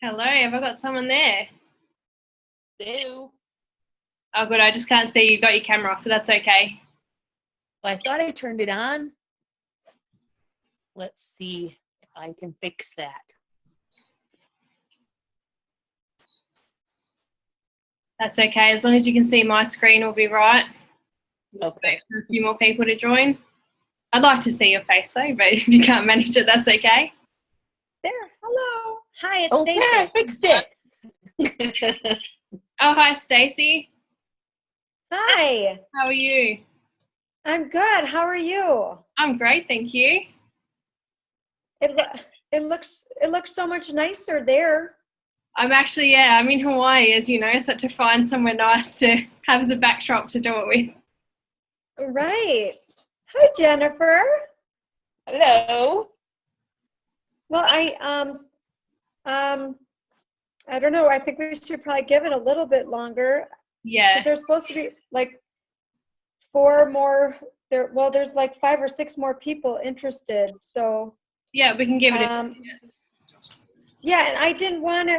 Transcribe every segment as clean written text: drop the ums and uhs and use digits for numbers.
Hello, have I got someone there? Hello. Oh, good. I just can't see you. Got your camera off, but that's okay. Well, I thought I turned it on. Let's see if I can fix that. That's okay. As long as you can see my screen, will be right. Just Okay. wait for a few more people to join. I'd like to see your face though, but if you can't manage it, that's okay. There. Hello. Hi, it's Oh, Stacy. there, I fixed it. Oh, hi, Stacey. Hi. How are you? I'm good. How are you? I'm great, thank you. It looks so much nicer there. I'm actually, I'm in Hawaii, as you know, so I had to find somewhere nice to have as a backdrop to do it with. Right. Hi, Jennifer. Hello. Well, I don't know. I think we should probably give it a little bit longer. Yeah. There's supposed to be like 4 more there. Well, there's like 5 or 6 more people interested. So Yeah, we can give it a few minutes. yeah, and I didn't want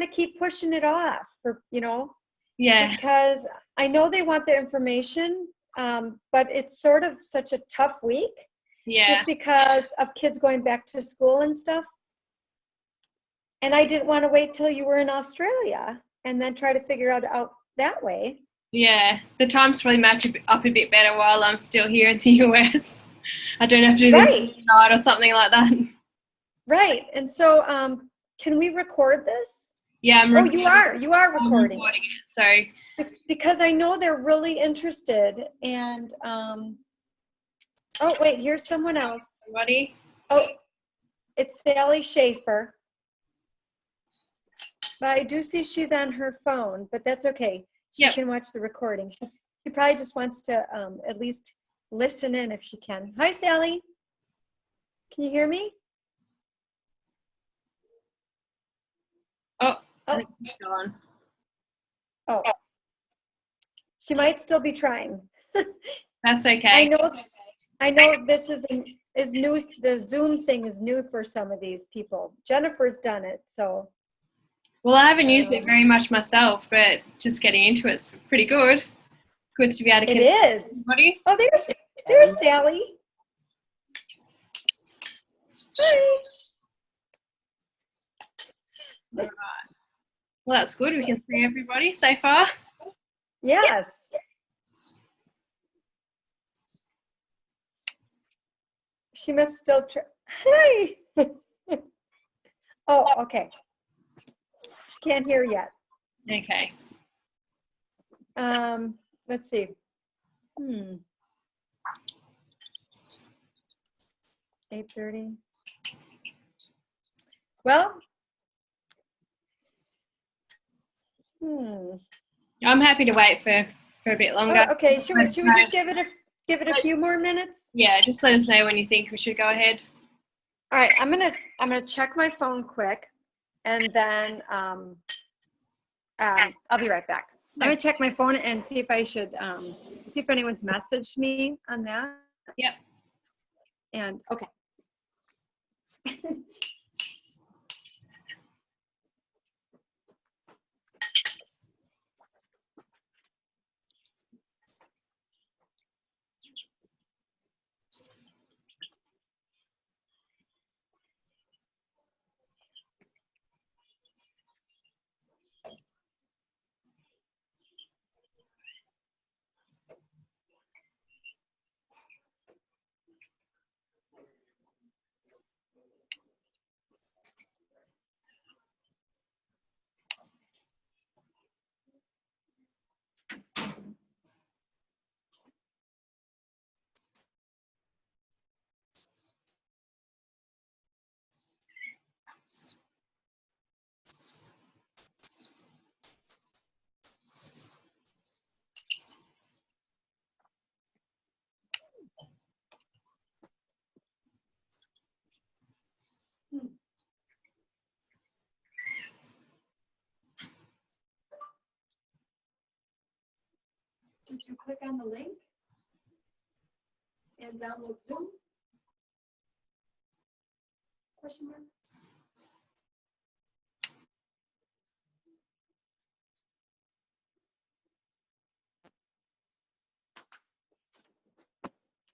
to keep pushing it off for, Yeah. because I know they want the information, but it's sort of such a tough week. Yeah. Just because of kids going back to school and stuff. And I didn't want to wait till you were in Australia and then try to figure out that way. Yeah, the times probably match up a bit better while I'm still here in the US. I don't have to do Right. the night or something like that. Right. And so, can we record this? Yeah, I'm recording. You are recording it. So because I know they're really interested. And oh wait, here's someone else. Everybody. Oh, it's Sally Schaefer. But I do see she's on her phone, but that's okay. She can watch the recording. She probably just wants to at least listen in if she can. Hi, Sally. Can you hear me? Oh. I think she's gone. Oh. She might still be trying. That's okay. I know this is new. The Zoom thing is new for some of these people. Jennifer's done it, so. Well, I haven't used it very much myself, but just getting into it's pretty good. Good to be able to connect. It is. Everybody. Oh, there's Sally. Hi. All right. Well, that's good. We can see everybody so far. Yes. She must still try. Hi. Oh, okay. She can't hear yet. Okay. Let's see. 8:30. Well. I'm happy to wait for a bit longer. Oh, okay. Should we just give it a few more minutes? Yeah, just let us know when you think we should go ahead. All right, I'm gonna check my phone quick, and then I'll be right back. I'm gonna check my phone and see if I should see if anyone's messaged me on that. Yep. And okay. Did you click on the link and download Zoom? Question mark?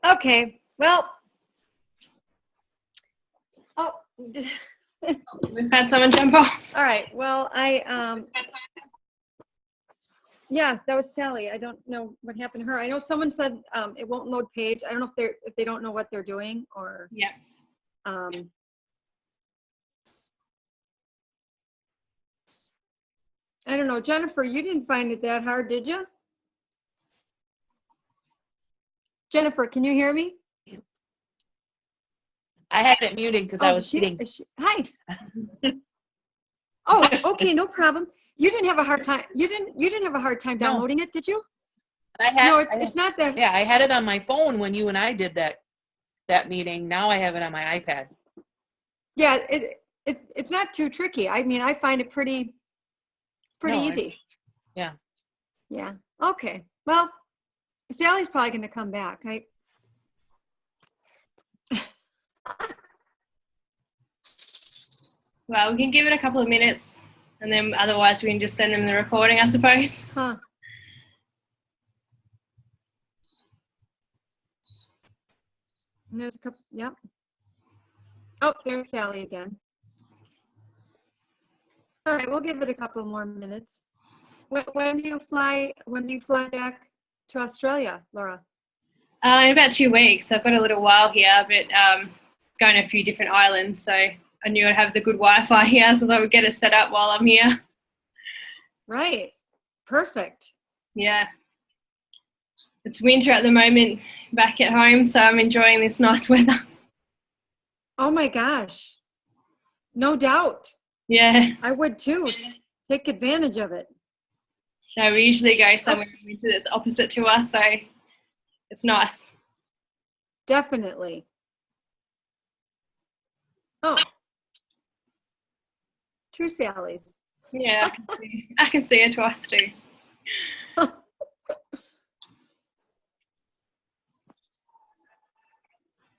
Okay, well. Oh, We've had someone jump off. all right. Well, yeah, that was Sally. I don't know what happened to her. I know someone said it won't load page. I don't know if they don't know what they're doing or Yeah. um I don't know. Jennifer, you didn't find it that hard, did you? Jennifer, can you hear me? I had it muted because I Oh, was is eating. Hi. Oh, okay, no problem. You didn't have a hard time. You didn't have a hard time No. downloading it, did you? I had, No, I had- it's not that. yeah, I had it on my phone when you and I did that meeting. Now I have it on my iPad. Yeah, it's not too tricky. I mean, I find it pretty No, easy. yeah. Yeah. Okay. Well, Sally's probably going to come back. Well, we can give it a couple of minutes, and then otherwise we can just send them the recording, I suppose. Huh. And there's a couple. Yep. Oh, there's Sally again. All right, we'll give it a couple more minutes. When do you fly back to Australia, Laura? In about 2 weeks. I've got a little while here, but going to a few different islands, so I knew I'd have the good Wi-Fi here, so that would get it set up while I'm here. Right. Perfect. Yeah. It's winter at the moment back at home, so I'm enjoying this nice weather. Oh my gosh. No doubt. Yeah. I would too. Take advantage of it. No, we usually go somewhere in winter that's opposite to us, so it's nice. Definitely. Oh. Two Sallys. Yeah, I can see her twice too.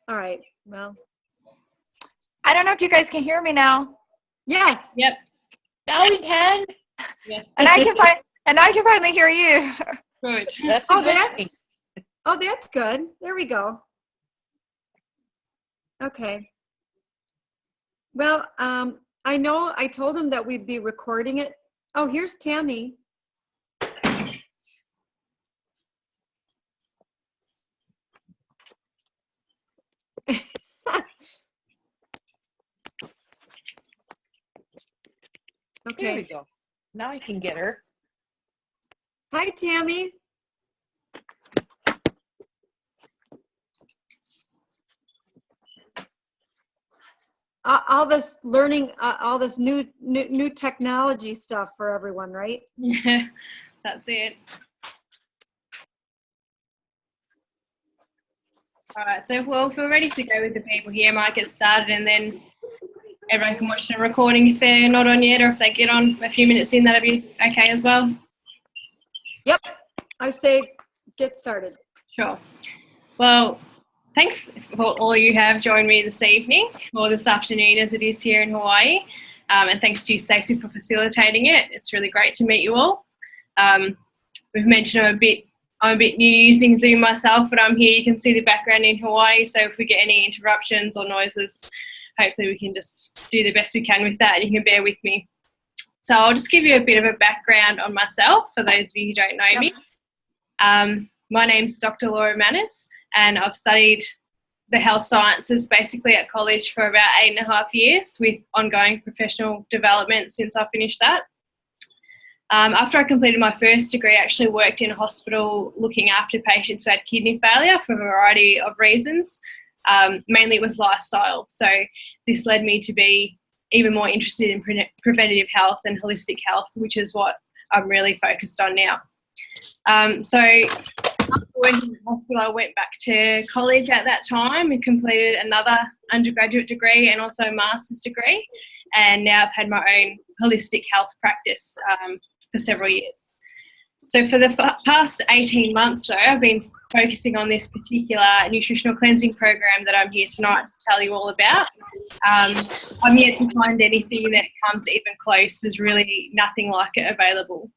All right. Well, I don't know if you guys can hear me now. yes. Yep. Now we can. Yeah. And I can finally hear you. Good. That's Oh, a good that's- thing. Oh, that's good. There we go. Okay. Well, I know I told him that we'd be recording it. Oh, here's Tammy. Here we Okay. go. Now I can get her. Hi, Tammy. All this learning, all this new technology stuff for everyone, right? Yeah, that's it. All right, so if we're ready to go with the people here, I might get started and then everyone can watch the recording if they're not on yet, or if they get on a few minutes in, that'll be okay as well. Yep. I say get started. Sure. Well, thanks for all you have joined me this evening, or this afternoon as it is here in Hawaii. And thanks to you, Stacey, for facilitating it. It's really great to meet you all. We've mentioned I'm a bit new using Zoom myself, but I'm here. You can see the background in Hawaii, so if we get any interruptions or noises, hopefully we can just do the best we can with that, and you can bear with me. So I'll just give you a bit of a background on myself for those of you who don't know me. My name's Dr. Laura Mannis, and I've studied the health sciences basically at college for about 8.5 years with ongoing professional development since I finished that. After I completed my first degree, I actually worked in a hospital looking after patients who had kidney failure for a variety of reasons. Mainly it was lifestyle. So this led me to be even more interested in preventative health and holistic health, which is what I'm really focused on now. So after working in the hospital, I went back to college at that time and completed another undergraduate degree and also a master's degree. And now I've had my own holistic health practice for several years. So for the past 18 months, though, I've been focusing on this particular nutritional cleansing program that I'm here tonight to tell you all about. I'm yet to find anything that comes even close. There's really nothing like it available.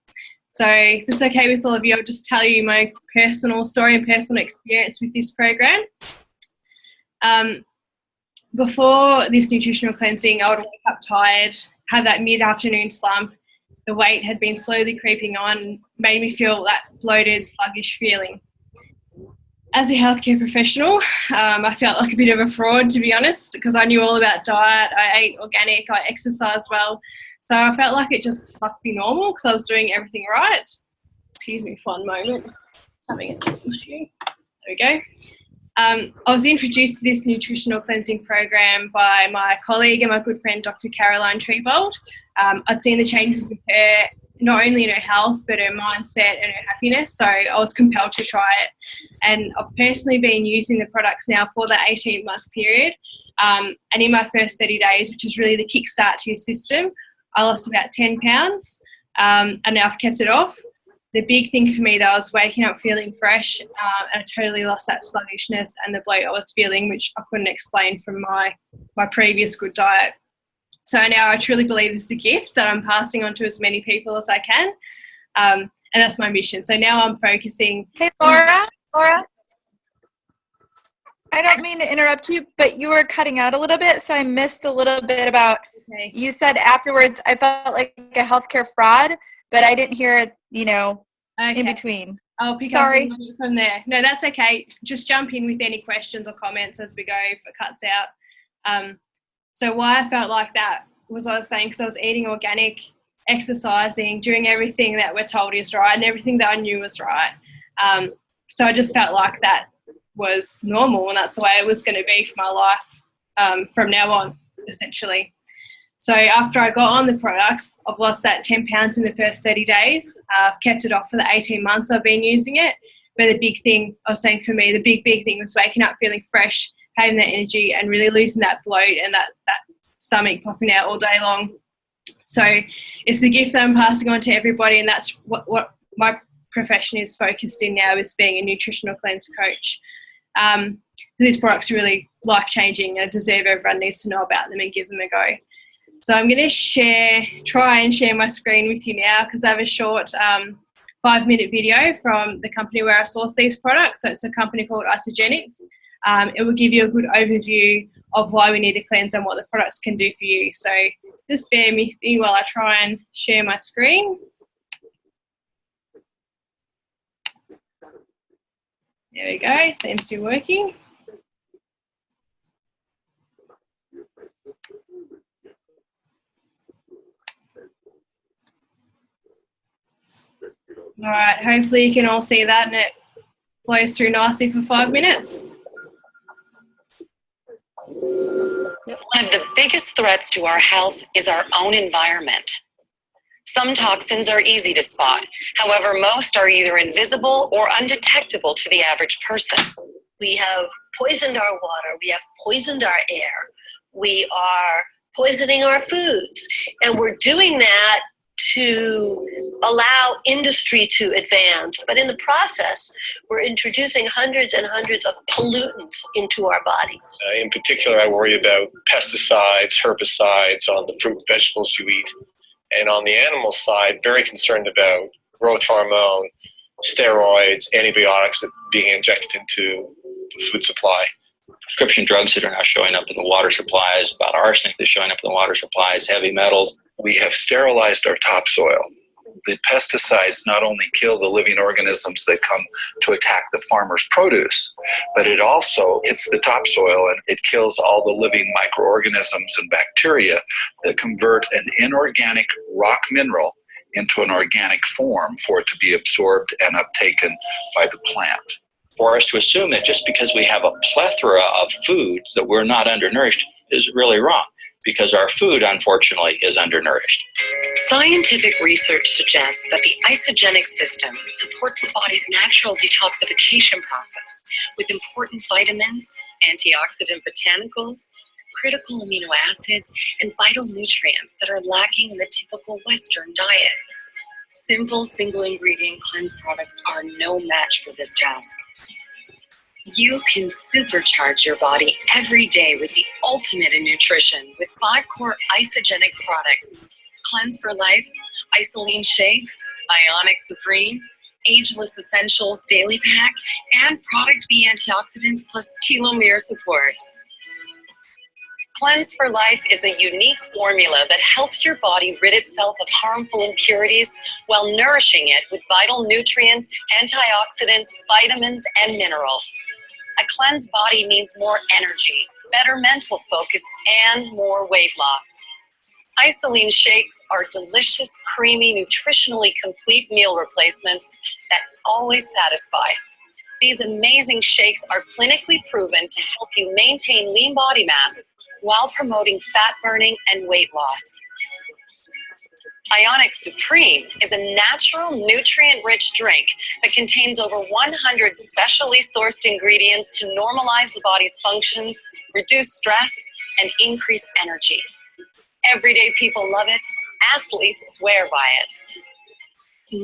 So if it's okay with all of you, I'll just tell you my personal story and personal experience with this program. Before this nutritional cleansing, I would wake up tired, have that mid-afternoon slump. The weight had been slowly creeping on, made me feel that bloated, sluggish feeling. As a healthcare professional, I felt like a bit of a fraud, to be honest, because I knew all about diet. I ate organic, I exercised well. So I felt like it just must be normal because I was doing everything right. Excuse me for one moment. Having an issue. There we go. I was introduced to this nutritional cleansing program by my colleague and my good friend, Dr. Caroline Treebold. I'd seen the changes with her, not only in her health, but her mindset and her happiness. So I was compelled to try it. And I've personally been using the products now for the 18-month period. And in my first 30 days, which is really the kickstart to your system, I lost about 10 pounds. And now I've kept it off. The big thing for me, though, was waking up feeling fresh, and I totally lost that sluggishness and the bloat I was feeling, which I couldn't explain from my previous good diet. So now I truly believe this is a gift that I'm passing on to as many people as I can, and that's my mission. So now I'm focusing. Hey, Laura, I don't mean to interrupt you, but you were cutting out a little bit, so I missed a little bit about, Okay. you said afterwards, I felt like a healthcare fraud, but I didn't hear, Okay. in between. I'll pick Sorry. up from there. No, that's okay. Just jump in with any questions or comments as we go if it cuts out. So why I felt like that was I was saying because I was eating organic, exercising, doing everything that we're told is right and everything that I knew was right. So I just felt like that was normal and that's the way it was going to be for my life from now on, essentially. So after I got on the products, I've lost that 10 pounds in the first 30 days. I've kept it off for the 18 months I've been using it. But the big thing, I was saying for me, the big thing was waking up feeling fresh, having that energy and really losing that bloat and that stomach popping out all day long. So it's the gift that I'm passing on to everybody, and that's what my profession is focused in now, is being a nutritional cleanse coach. These products are really life-changing and I deserve everyone needs to know about them and give them a go. So I'm going to try and share my screen with you now because I have a short 5-minute video from the company where I source these products. So it's a company called Isagenix. It will give you a good overview of why we need to cleanse and what the products can do for you. So just bear with me while I try and share my screen. There we go, seems to be working. All right, hopefully you can all see that and it flows through nicely for 5 minutes. One of the biggest threats to our health is our own environment. Some toxins are easy to spot. However, most are either invisible or undetectable to the average person. We have poisoned our water. We have poisoned our air. We are poisoning our foods. And we're doing that to allow industry to advance. But in the process, we're introducing hundreds and hundreds of pollutants into our bodies. In particular, I worry about pesticides, herbicides on the fruit and vegetables you eat. And on the animal side, very concerned about growth hormone, steroids, antibiotics that are being injected into the food supply. Prescription drugs that are now showing up in the water supplies, about arsenic that's showing up in the water supplies, heavy metals. We have sterilized our topsoil. The pesticides not only kill the living organisms that come to attack the farmer's produce, but it also hits the topsoil and it kills all the living microorganisms and bacteria that convert an inorganic rock mineral into an organic form for it to be absorbed and uptaken by the plant. For us to assume that just because we have a plethora of food that we're not undernourished is really wrong, because our food, unfortunately, is undernourished. Scientific research suggests that the isogenic system supports the body's natural detoxification process with important vitamins, antioxidant botanicals, critical amino acids, and vital nutrients that are lacking in the typical Western diet. Simple single-ingredient cleanse products are no match for this task. You can supercharge your body every day with the ultimate in nutrition with 5 core Isagenix products. Cleanse for Life, Isoline Shakes, Ionic Supreme, Ageless Essentials Daily Pack, and Product B Antioxidants plus telomere support. Cleanse for Life is a unique formula that helps your body rid itself of harmful impurities while nourishing it with vital nutrients, antioxidants, vitamins, and minerals. A cleansed body means more energy, better mental focus, and more weight loss. Isoline shakes are delicious, creamy, nutritionally complete meal replacements that always satisfy. These amazing shakes are clinically proven to help you maintain lean body mass while promoting fat burning and weight loss. Ionic Supreme is a natural, nutrient-rich drink that contains over 100 specially sourced ingredients to normalize the body's functions, reduce stress, and increase energy. Everyday people love it. Athletes swear by it.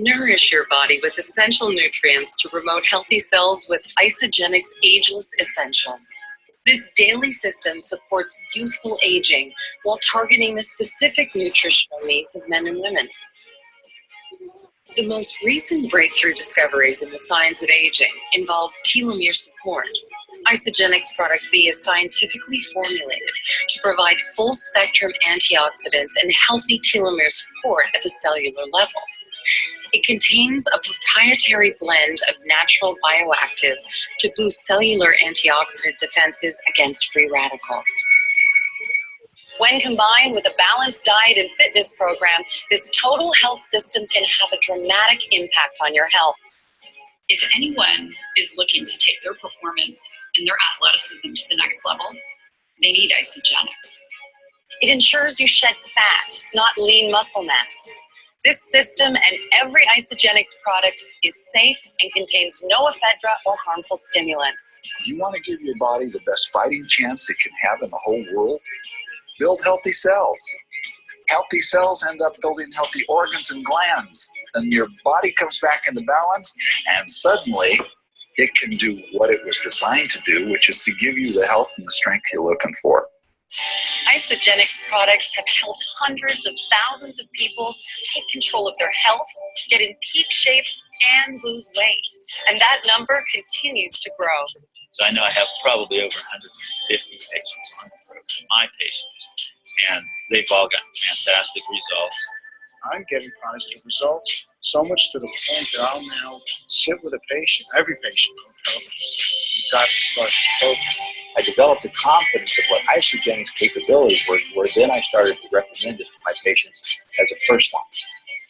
Nourish your body with essential nutrients to promote healthy cells with Isagenix Ageless Essentials. This daily system supports youthful aging while targeting the specific nutritional needs of men and women. The most recent breakthrough discoveries in the science of aging involve telomere support. Isagenix Product B is scientifically formulated to provide full-spectrum antioxidants and healthy telomere support at the cellular level. It contains a proprietary blend of natural bioactives to boost cellular antioxidant defenses against free radicals. When combined with a balanced diet and fitness program, this total health system can have a dramatic impact on your health. If anyone is looking to take their performance and their athleticism to the next level, they need Isagenix. It ensures you shed fat, not lean muscle mass. This system and every Isagenix product is safe and contains no ephedra or harmful stimulants. You want to give your body the best fighting chance it can have in the whole world? Build healthy cells. Healthy cells end up building healthy organs and glands. And your body comes back into balance, and suddenly it can do what it was designed to do, which is to give you the health and the strength you're looking for. Isagenix products have helped hundreds of thousands of people take control of their health, get in peak shape, and lose weight. And that number continues to grow. So I know I have probably over 150 patients on the program, my patients, and they've all gotten fantastic results. I'm getting positive results, so much to the point that I'll now sit with a patient, every patient, you've got to start this program. I developed the confidence of what Isagenix capabilities were, where then I started to recommend it to my patients as a first line.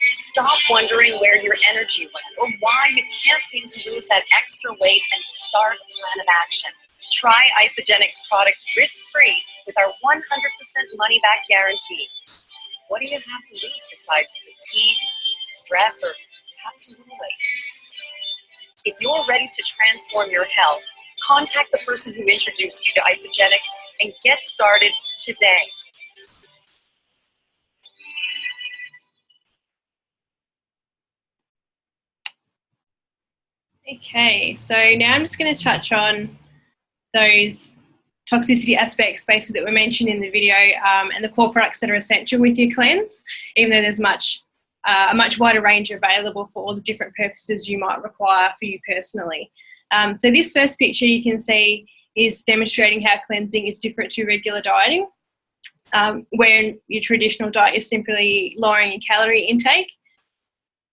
Stop wondering where your energy went or why you can't seem to lose that extra weight and start a plan of action. Try Isagenix products risk-free with our 100% money-back guarantee. What do you have to lose besides fatigue, stress, or perhaps a little weight? If you're ready to transform your health, contact the person who introduced you to Isagenix and get started today. Okay, so now I'm just going to touch on those toxicity aspects basically that were mentioned in the video and the core products that are essential with your cleanse, even though there's a much wider range available for all the different purposes you might require for you personally. So this first picture you can see is demonstrating how cleansing is different to regular dieting, where your traditional diet is simply lowering your calorie intake.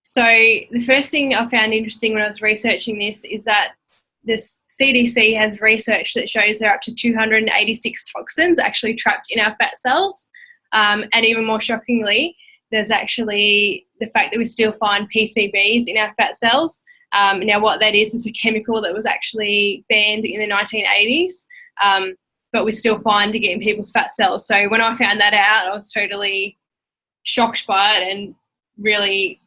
So the first thing I found interesting when I was researching this is that this CDC has research that shows there are up to 286 toxins actually trapped in our fat cells. And even more shockingly, there's actually the fact that we still find PCBs in our fat cells. Now what that is a chemical that was actually banned in the 1980s, but we still find it in people's fat cells. So when I found that out, I was totally shocked by it and really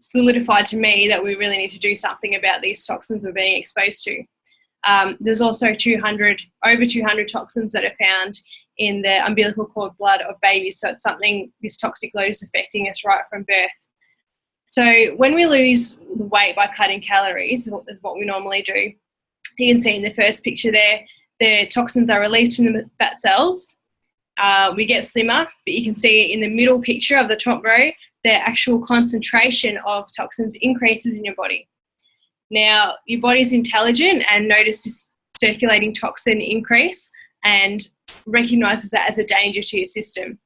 solidified to me that we really need to do something about these toxins we're being exposed to. There's also over 200 toxins that are found in the umbilical cord blood of babies. So it's something, this toxic load is affecting us right from birth. So when we lose weight by cutting calories, is what we normally do. You can see in the first picture there, the toxins are released from the fat cells. We get slimmer, but you can see in the middle picture of the top row, the actual concentration of toxins increases in your body. Now, your body's intelligent and notices this circulating toxin increase and recognises that as a danger to your system.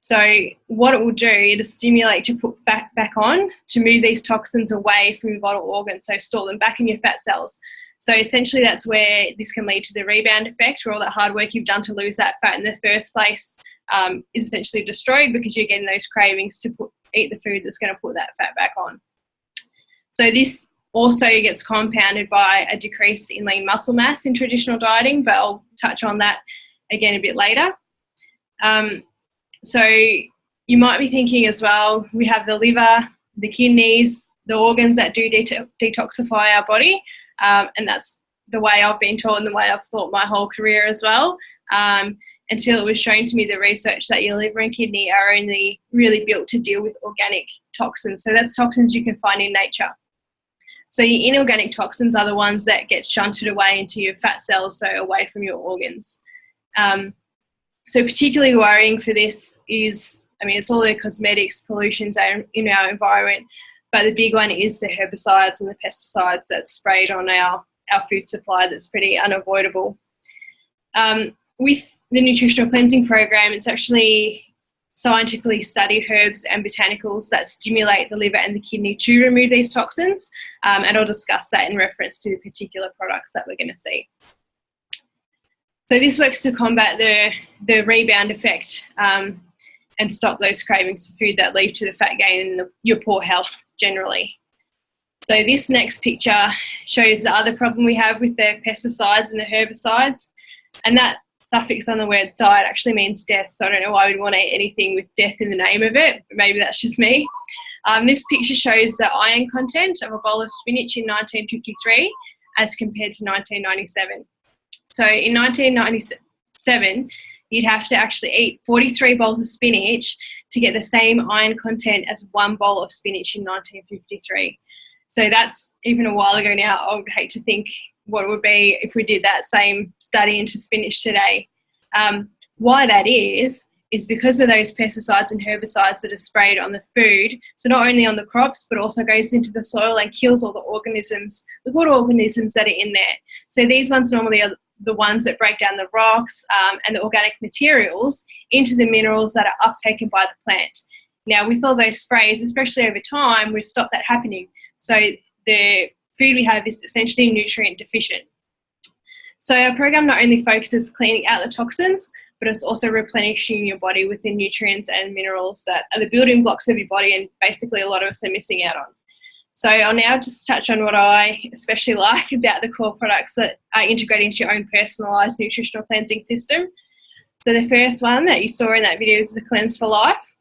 So what it will do, it'll stimulate to put fat back on to move these toxins away from your vital organs, so store them back in your fat cells. So essentially that's where this can lead to the rebound effect, where all that hard work you've done to lose that fat in the first place is essentially destroyed because you're getting those cravings to eat the food that's going to put that fat back on. So this also gets compounded by a decrease in lean muscle mass in traditional dieting, but I'll touch on that again a bit later. So you might be thinking as well, we have the liver, the kidneys, the organs that do detoxify our body, and that's the way I've been taught and the way I've thought my whole career as well, until it was shown to me, the research, that your liver and kidney are only really built to deal with organic toxins. So that's toxins you can find in nature. So your inorganic toxins are the ones that get shunted away into your fat cells, so away from your organs. So particularly worrying for this is, it's all the cosmetics, pollutions in our environment, but the big one is the herbicides and the pesticides that's sprayed on our food supply that's pretty unavoidable. With the nutritional cleansing program, it's actually scientifically studied herbs and botanicals that stimulate the liver and the kidney to remove these toxins, and I'll discuss that in reference to the particular products that we're going to see. So this works to combat the rebound effect and stop those cravings for food that lead to the fat gain and your poor health generally. So this next picture shows the other problem we have with the pesticides and the herbicides, and that suffix on the word side actually means death, so I don't know why we'd want to eat anything with death in the name of it, but maybe that's just me. This picture shows the iron content of a bowl of spinach in 1953 as compared to 1997. So in 1997, you'd have to actually eat 43 bowls of spinach to get the same iron content as one bowl of spinach in 1953. So that's even a while ago now. I would hate to think what it would be if we did that same study into spinach today. Why that is because of those pesticides and herbicides that are sprayed on the food. So not only on the crops, but also goes into the soil and kills all the organisms, the good organisms that are in there. So these ones normally are the ones that break down the rocks and the organic materials into the minerals that are uptaken by the plant. Now, with all those sprays, especially over time, we've stopped that happening. So the food we have is essentially nutrient deficient. So our program not only focuses cleaning out the toxins, but it's also replenishing your body with the nutrients and minerals that are the building blocks of your body, and basically a lot of us are missing out on. So I'll now just touch on what I especially like about the core products that are integrated into your own personalised nutritional cleansing system. So the first one that you saw in that video is the Cleanse for Life.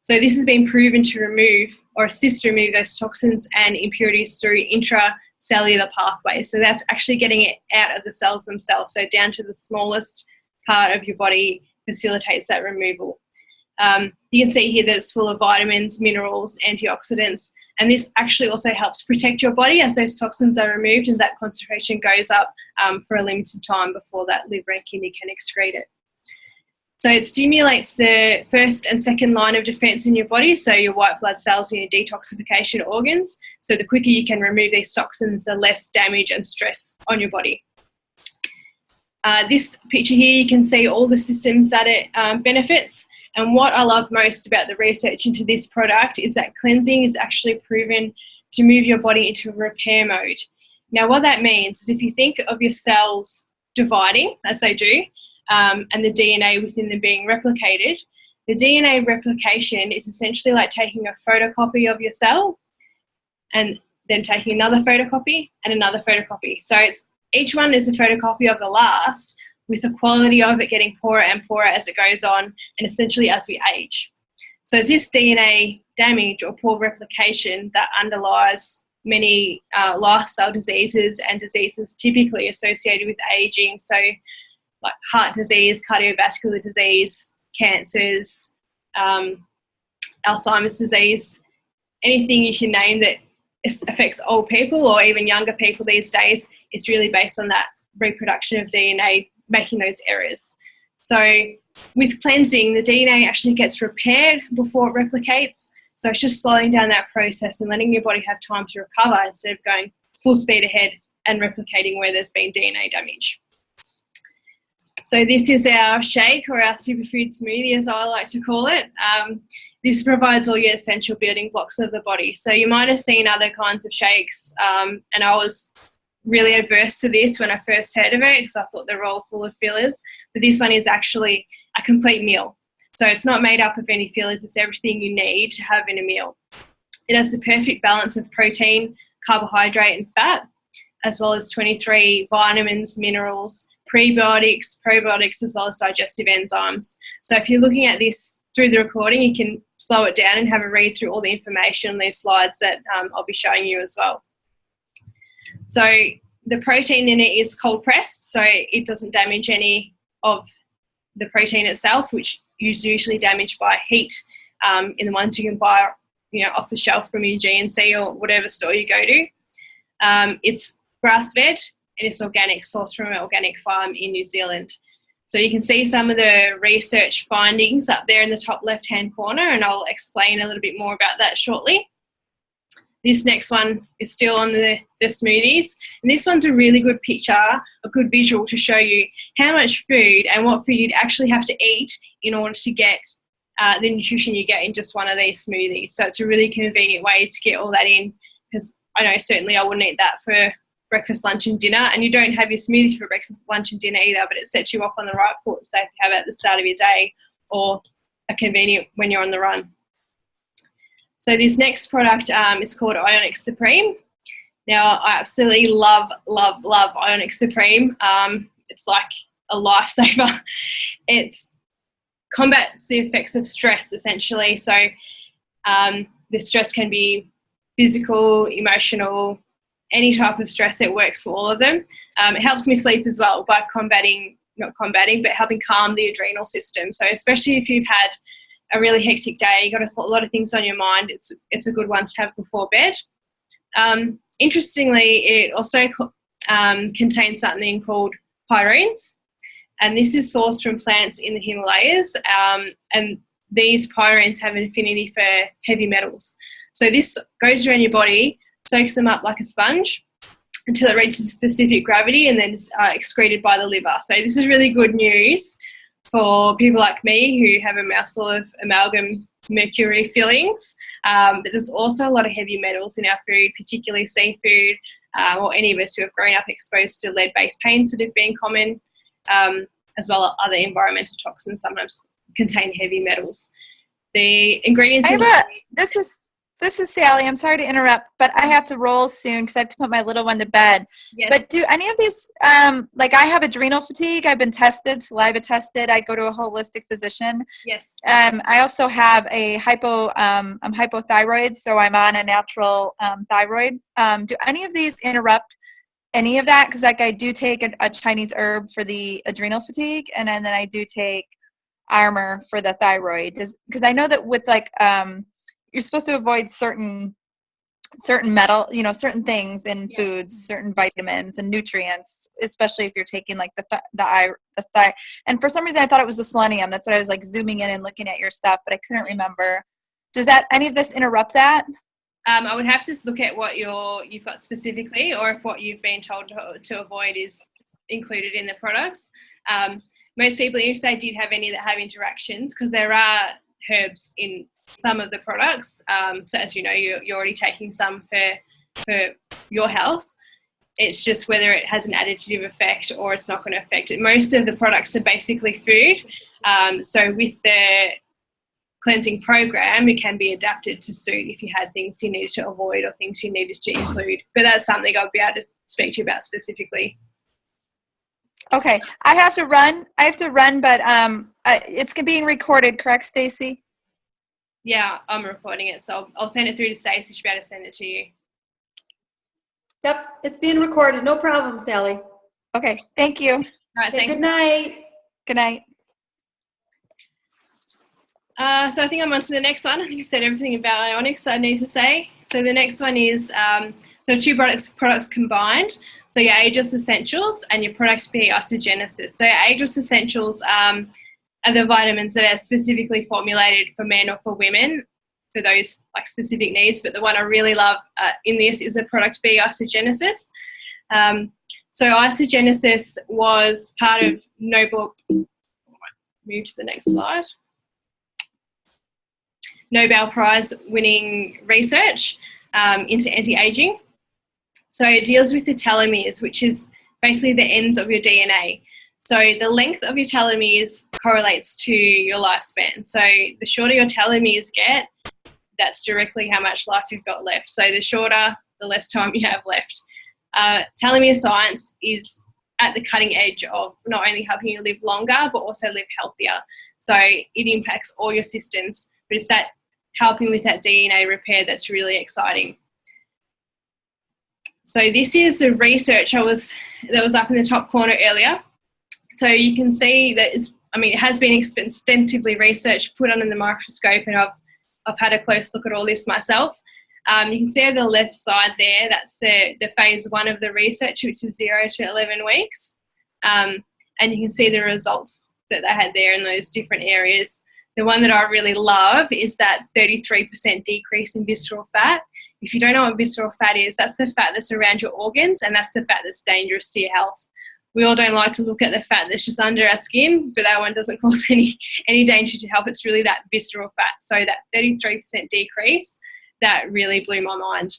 So this has been proven to remove or assist to remove those toxins and impurities through intracellular pathways. So that's actually getting it out of the cells themselves. So down to the smallest part of your body facilitates that removal. You can see here that it's full of vitamins, minerals, antioxidants, and this actually also helps protect your body as those toxins are removed and that concentration goes up for a limited time before that liver and kidney can excrete it. So it stimulates the first and second line of defense in your body, so your white blood cells and your detoxification organs. So the quicker you can remove these toxins, the less damage and stress on your body. This picture here, you can see all the systems that it benefits. And what I love most about the research into this product is that cleansing is actually proven to move your body into repair mode. Now, what that means is if you think of your cells dividing, as they do, and the DNA within them being replicated, the DNA replication is essentially like taking a photocopy of your cell and then taking another photocopy and another photocopy. So each one is a photocopy of the last, with the quality of it getting poorer and poorer as it goes on and essentially as we age. So it's this DNA damage or poor replication that underlies many lifestyle diseases and diseases typically associated with aging. So like heart disease, cardiovascular disease, cancers, Alzheimer's disease, anything you can name that affects old people or even younger people these days is really based on that reproduction of DNA making those errors. So with cleansing, the DNA actually gets repaired before it replicates. So it's just slowing down that process and letting your body have time to recover instead of going full speed ahead and replicating where there's been DNA damage. So this is our shake, or our superfood smoothie, as I like to call it. This provides all your essential building blocks of the body. So you might have seen other kinds of shakes, and I was really averse to this when I first heard of it because I thought they were all full of fillers. But this one is actually a complete meal. So it's not made up of any fillers, it's everything you need to have in a meal. It has the perfect balance of protein, carbohydrate and fat, as well as 23 vitamins, minerals, prebiotics, probiotics, as well as digestive enzymes. So if you're looking at this through the recording, you can slow it down and have a read through all the information on these slides that I'll be showing you as well. So the protein in it is cold pressed, so it doesn't damage any of the protein itself, which is usually damaged by heat in the ones you can buy, off the shelf from your GNC or whatever store you go to. It's grass-fed and it's organic, sourced from an organic farm in New Zealand. So you can see some of the research findings up there in the top left-hand corner, and I'll explain a little bit more about that shortly. This next one is still on the smoothies, and this one's a really good picture, a good visual to show you how much food and what food you'd actually have to eat in order to get the nutrition you get in just one of these smoothies. So it's a really convenient way to get all that in, because I know certainly I wouldn't eat that for breakfast, lunch and dinner, and you don't have your smoothies for breakfast, lunch and dinner either, but it sets you off on the right foot, so if you have it at the start of your day or a convenient when you're on the run. So this next product is called Ionic Supreme. Now, I absolutely love Ionic Supreme. It's like a lifesaver. It combats the effects of stress, essentially. So the stress can be physical, emotional, any type of stress. It works for all of them. It helps me sleep as well by helping calm the adrenal system. So especially if you've had a really hectic day, you've got a lot of things on your mind, it's a good one to have before bed. Interestingly, it also contains something called pyrones, and this is sourced from plants in the Himalayas, and these pyrones have an affinity for heavy metals. So this goes around your body, soaks them up like a sponge until it reaches specific gravity and then is excreted by the liver. So this is really good news for people like me who have a mouthful of amalgam mercury fillings, but there's also a lot of heavy metals in our food, particularly seafood, or any of us who have grown up exposed to lead-based paints that have been common, as well as other environmental toxins sometimes contain heavy metals. The ingredients... This is Sally. I'm sorry to interrupt, but I have to roll soon because I have to put my little one to bed. Yes. But do any of these, like I have adrenal fatigue. I've been tested, saliva tested. I go to a holistic physician. Yes. I also have I'm hypothyroid, so I'm on a natural thyroid. Do any of these interrupt any of that? Because like I do take a Chinese herb for the adrenal fatigue, and then I do take Armour for the thyroid. Because I know that with like you're supposed to avoid certain metal, certain things in foods, certain vitamins and nutrients, especially if you're taking like the and for some reason I thought it was the selenium. That's what I was like zooming in and looking at your stuff, but I couldn't remember. Does any of this interrupt that? I would have to look at what you've got specifically, or if what you've been told to avoid is included in the products. Most people, if they did have any that have interactions, because there are herbs in some of the products, so as you know, you're already taking some for your health. It's just whether it has an additive effect or it's not going to affect it. Most of the products are basically food, so with the cleansing program it can be adapted to suit if you had things you needed to avoid or things you needed to include, but that's something I'll be able to speak to you about specifically. Okay, I have to run, but it's being recorded, correct, Stacey? Yeah, I'm recording it, so I'll send it through to Stacey. She'll be able to send it to you. Yep, it's being recorded. No problem, Sally. Okay, thank you. All right, Okay, thanks. good night. Good night. So I think I'm on to the next one. I think I've said everything about Ionics that I need to say. So the next one is So 2 products combined. So your Ageless Essentials and your Product B Isogenesis. So your Ageless Essentials are the vitamins that are specifically formulated for men or for women for those like specific needs. But the one I really love in this is the Product B Isogenesis. So Isogenesis was part of Nobel. Move to the next slide. Nobel Prize winning research into anti-aging. So it deals with the telomeres, which is basically the ends of your DNA. So the length of your telomeres correlates to your lifespan. So the shorter your telomeres get, that's directly how much life you've got left. So the shorter, the less time you have left. Telomere science is at the cutting edge of not only helping you live longer, but also live healthier. So it impacts all your systems, but it's that helping with that DNA repair that's really exciting. So this is the research that was up in the top corner earlier. So you can see that it has been extensively researched, put under the microscope, and I've had a close look at all this myself. You can see on the left side there, that's the phase 1 of the research, which is 0 to 11 weeks. And you can see the results that they had there in those different areas. The one that I really love is that 33% decrease in visceral fat. If you don't know what visceral fat is, that's the fat that's around your organs, and that's the fat that's dangerous to your health. We all don't like to look at the fat that's just under our skin, but that one doesn't cause any danger to health. It's really that visceral fat. So that 33% decrease, that really blew my mind.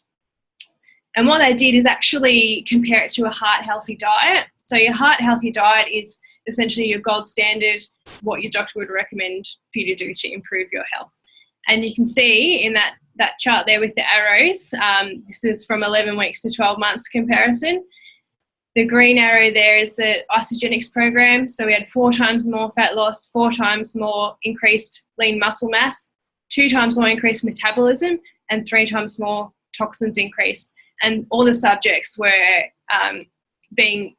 And what they did is actually compare it to a heart-healthy diet. So your heart-healthy diet is essentially your gold standard, what your doctor would recommend for you to do to improve your health. And you can see in that chart there with the arrows, this is from 11 weeks to 12 months comparison. The green arrow there is the Isagenix program. So we had 4 times more fat loss, 4 times more increased lean muscle mass, 2 times more increased metabolism, and 3 times more toxins increased. And all the subjects were being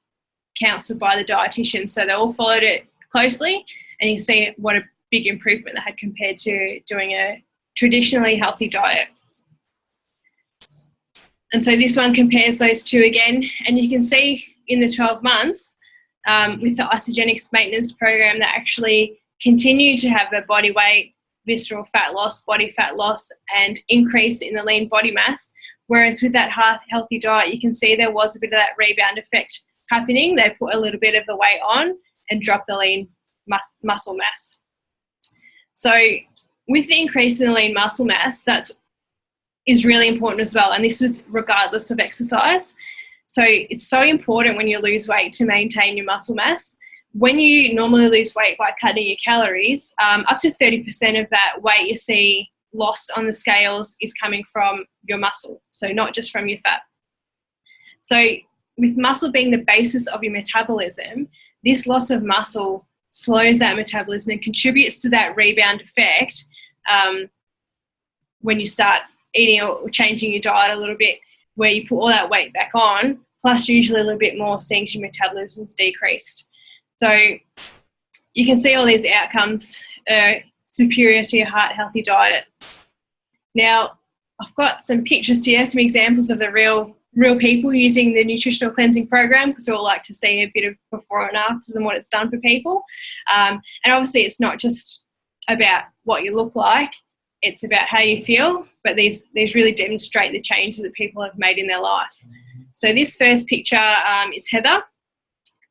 counseled by the dietitian. So they all followed it closely, and you can see what a big improvement they had compared to doing a traditionally healthy diet. And so this one compares those two again, and you can see in the 12 months with the Isagenix maintenance program that actually continued to have the body weight, visceral fat loss, body fat loss, and increase in the lean body mass. Whereas with that healthy diet, you can see there was a bit of that rebound effect happening. They put a little bit of the weight on and dropped the lean muscle mass. So with the increase in the lean muscle mass, that is really important as well. And this was regardless of exercise. So it's so important when you lose weight to maintain your muscle mass. When you normally lose weight by cutting your calories, up to 30% of that weight you see lost on the scales is coming from your muscle, so not just from your fat. So with muscle being the basis of your metabolism, this loss of muscle slows that metabolism and contributes to that rebound effect when you start eating or changing your diet a little bit, where you put all that weight back on, plus usually a little bit more, seeing your metabolism's decreased. So you can see all these outcomes superior to your heart-healthy diet. Now, I've got some pictures here, some examples of the real people using the nutritional cleansing program, because we all like to see a bit of before and afters and what it's done for people. And obviously it's not just about what you look like, it's about how you feel, but these really demonstrate the changes that people have made in their life. So this first picture is Heather,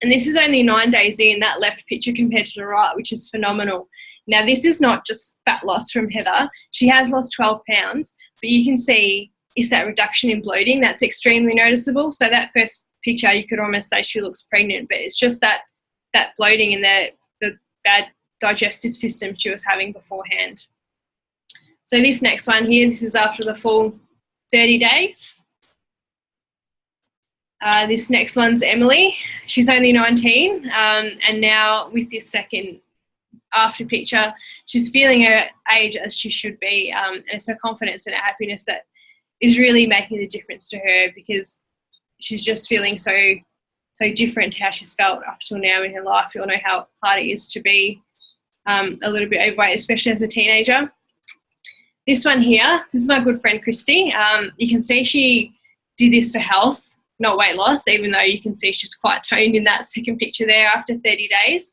and this is only 9 days in, that left picture compared to the right, which is phenomenal. Now, this is not just fat loss from Heather. She has lost 12 pounds, but you can see is that reduction in bloating. That's extremely noticeable. So that first picture, you could almost say she looks pregnant, but it's just that bloating and the bad digestive system she was having beforehand. So this next one here, this is after the full 30 days. This next one's Emily. She's only 19, and now with this second after picture, she's feeling her age as she should be, and it's her confidence and her happiness that is really making the difference to her, because she's just feeling so different to how she's felt up till now in her life. You all know how hard it is to be a little bit overweight, especially as a teenager. This one here, this is my good friend Christy. You can see she did this for health, not weight loss, even though you can see she's quite toned in that second picture there after 30 days.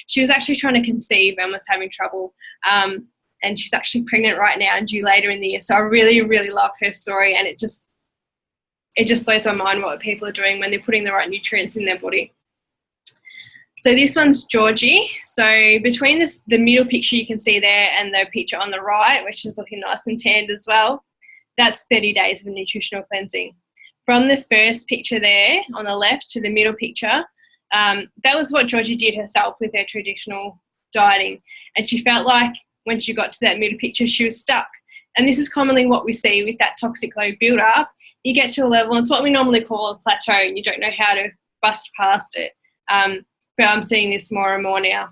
She was actually trying to conceive and was having trouble. And she's actually pregnant right now and due later in the year. So I really, really love her story, and it just blows my mind what people are doing when they're putting the right nutrients in their body. So this one's Georgie. So between the middle picture you can see there and the picture on the right, which is looking nice and tanned as well, that's 30 days of nutritional cleansing. From the first picture there on the left to the middle picture, that was what Georgie did herself with her traditional dieting. And she felt like when she got to that middle picture, she was stuck. And this is commonly what we see with that toxic load build up. You get to a level, and it's what we normally call a plateau, and you don't know how to bust past it. But I'm seeing this more and more now.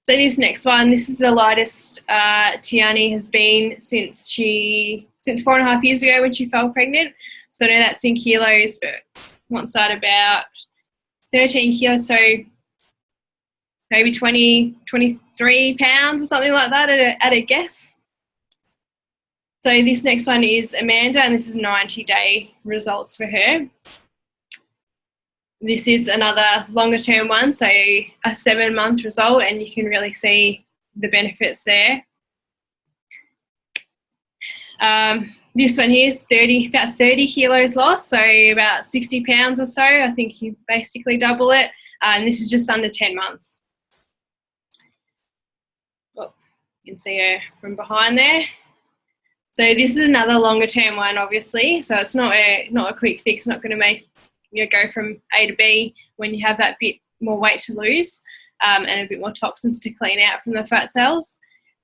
So this next one, this is the lightest Tiani has been since 4.5 years ago when she fell pregnant. So now that's in kilos, but what's that, about 13 kilos, so maybe 23 pounds or something like that at a guess. So this next one is Amanda, and this is 90-day results for her. This is another longer term one, so a 7-month result, and you can really see the benefits there. This one here is about 30 kilos lost, so about 60 pounds or so. I think you basically double it, and this is just under 10 months. Oh, you can see her from behind there. So this is another longer term one, obviously. So it's not a quick fix, not going to make you go from A to B when you have that bit more weight to lose and a bit more toxins to clean out from the fat cells.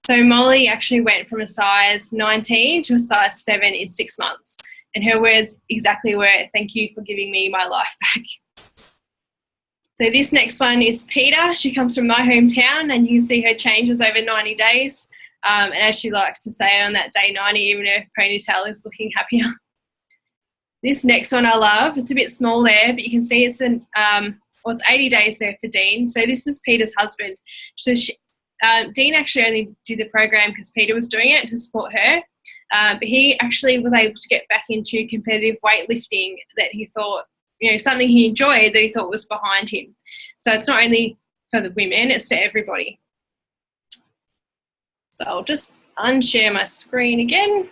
So Molly actually went from a size 19 to a size 7 in 6 months. And her words exactly were, "Thank you for giving me my life back." So this next one is Peter. She comes from my hometown, and you can see her changes over 90 days. And as she likes to say, on that day 90, even her ponytail is looking happier. This next one I love. It's a bit small there, but you can see it's it's 80 days there for Dean. So this is Peter's husband. So Dean actually only did the program because Peter was doing it to support her. But he actually was able to get back into competitive weightlifting that he thought, something he enjoyed that he thought was behind him. So it's not only for the women, it's for everybody. So I'll just unshare my screen again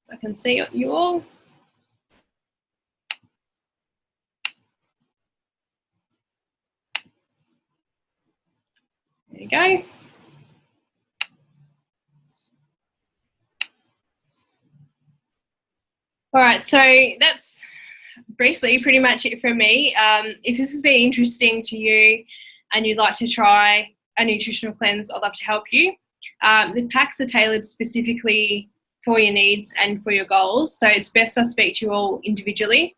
so I can see you all. There you go. All right, so that's briefly pretty much it from me. If this has been interesting to you and you'd like to try a nutritional cleanse, I'd love to help you. The packs are tailored specifically for your needs and for your goals, so it's best I speak to you all individually.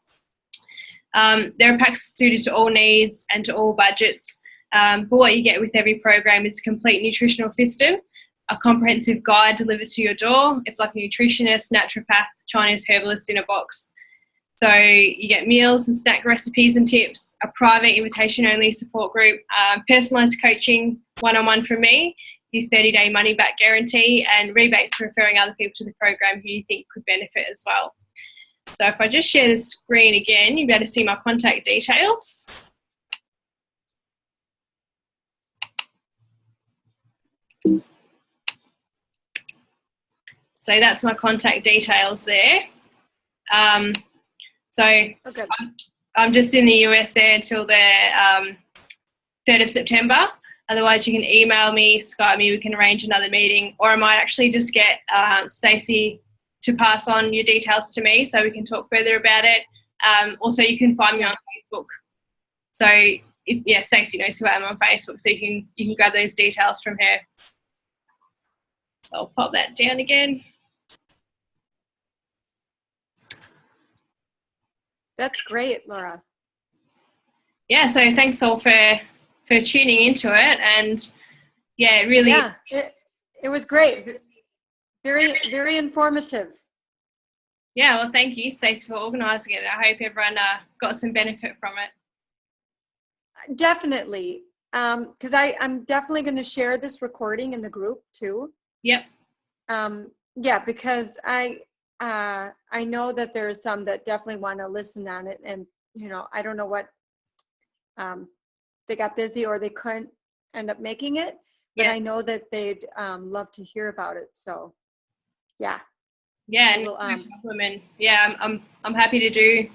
There are packs suited to all needs and to all budgets, but what you get with every program is a complete nutritional system, a comprehensive guide delivered to your door. It's like a nutritionist, naturopath, Chinese herbalist in a box. So you get meals and snack recipes and tips, a private invitation-only support group, personalised coaching one-on-one from me, your 30-day money-back guarantee, and rebates for referring other people to the program who you think could benefit as well. So if I just share the screen again, you'll be able to see my contact details. So that's my contact details there. I'm just in the US there until the 3rd of September. Otherwise, you can email me, Skype me, we can arrange another meeting, or I might actually just get Stacey to pass on your details to me so we can talk further about it. Also, you can find me on Facebook. So, Stacey knows who I am on Facebook, so you can grab those details from her. So I'll pop that down again. That's great, Laura. Yeah, so thanks all for tuning into it, and really. Yeah, it was great. Very, very informative. Yeah, well, thank you, Stacey, for organising it. I hope everyone got some benefit from it. Definitely, because I'm definitely going to share this recording in the group too. Yep. Yeah, because I know that there's some that definitely want to listen on it, and I don't know what they got busy or they couldn't end up making it, but Yeah. I know that they'd love to hear about it. So yeah. Yeah, and We'll, no problem. And yeah, I'm happy to do